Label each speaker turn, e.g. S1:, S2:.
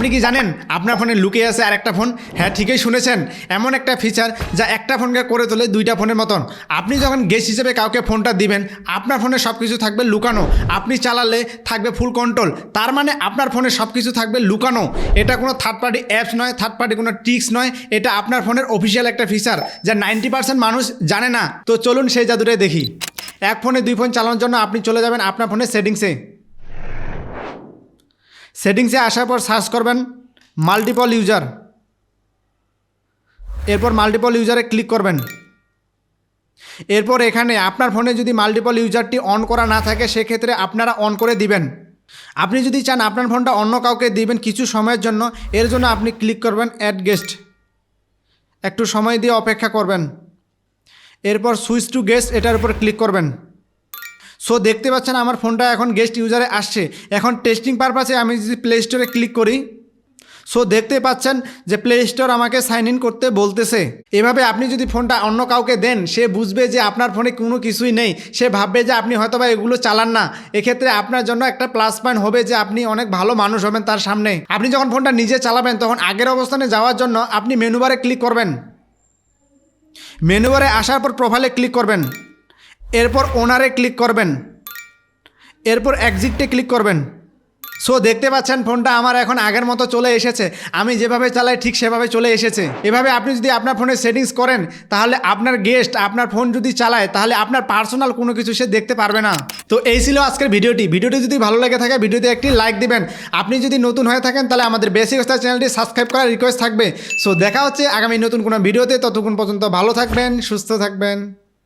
S1: আপনি কি জানেন আপনার ফোনে লুকিয়ে আছে আর একটা ফোন? হ্যাঁ, ঠিকই শুনেছেন। এমন একটা ফিচার যা একটা ফোনকে করে তোলে দুইটা ফোনের মতন। আপনি যখন গেস্ট হিসেবে কাউকে ফোনটা দিবেন, আপনার ফোনে সব কিছু থাকবে লুকানো। আপনি চালালে থাকবে ফুল কন্ট্রোল। তার মানে আপনার ফোনে সব কিছু থাকবে লুকানো। এটা কোনো থার্ড পার্টি অ্যাপস নয়, থার্ড পার্টি কোনো ট্রিক্স নয়, এটা আপনার ফোনের অফিসিয়াল একটা ফিচার যা 90% মানুষ জানে না। তো চলুন সেই জাদুটাই দেখি। এক ফোনে দুই ফোন চালানোর জন্য আপনি চলে যাবেন আপনার ফোনের সেটিংসে আসার পর সার্চ করবেন মাল্টিপল ইউজার। এরপর মাল্টিপল ইউজারে ক্লিক করবেন। এরপর এখানে আপনার ফোনে যদি মাল্টিপল ইউজারটি অন করা না থাকে সেক্ষেত্রে আপনারা অন করে দিবেন। আপনি যদি চান আপনার ফোনটা অন্য কাউকে দিবেন কিছু সময়ের জন্য, এর জন্য আপনি ক্লিক করবেন অ্যাড গেস্ট। একটু সময় দিয়ে অপেক্ষা করবেন। এরপর সুইচ টু গেস্ট এটার উপর ক্লিক করবেন। সো দেখতে পাচ্ছেন আমার ফোনটা এখন গেস্ট ইউজারে আসছে। এখন টেস্টিং পারপাসে আমি যদি প্লে স্টোরে ক্লিক করি, সো দেখতে পাচ্ছেন যে প্লে স্টোর আমাকে সাইন ইন করতে বলতেছে। এভাবে আপনি যদি ফোনটা অন্য কাউকে দেন, সে বুঝবে যে আপনার ফোনে কোনো কিছুই নেই, সে ভাববে যে আপনি হয়তোবা এগুলো চালান না। এক্ষেত্রে আপনার জন্য একটা প্লাস পয়েন্ট হবে যে আপনি অনেক ভালো মানুষ হবেন তার সামনে। আপনি যখন ফোনটা নিজে চালাবেন তখন আগের অবস্থানে যাওয়ার জন্য আপনি মেনু বারে ক্লিক করবেন। মেনু বারে আসার পর প্রোফাইলে ক্লিক করবেন। এরপর ওনারে ক্লিক করবেন। এরপর এক্সিটে ক্লিক করবেন। সো দেখতে পাচ্ছেন ফোনটা আমার এখন আগের মতো চলে এসেছে। আমি যেভাবে চালাই ঠিক সেভাবে চলে এসেছে। এভাবে আপনি যদি আপনার ফোনে সেটিংস করেন তাহলে আপনার গেস্ট আপনার ফোন যদি চালায় তাহলে আপনার পার্সোনাল কোনো কিছু সে দেখতে পারবে না। তো এই ছিল আজকের ভিডিওটি যদি ভালো লেগে থাকে ভিডিওতে একটি লাইক দিবেন। আপনি যদি নতুন হয়ে থাকেন তাহলে আমাদের বেসিক স্টার চ্যানেলটি সাবস্ক্রাইব করার রিকোয়েস্ট থাকবে। সো দেখা হচ্ছে আগামী নতুন কোনো ভিডিওতে। ততক্ষণ পর্যন্ত ভালো থাকবেন, সুস্থ থাকবেন।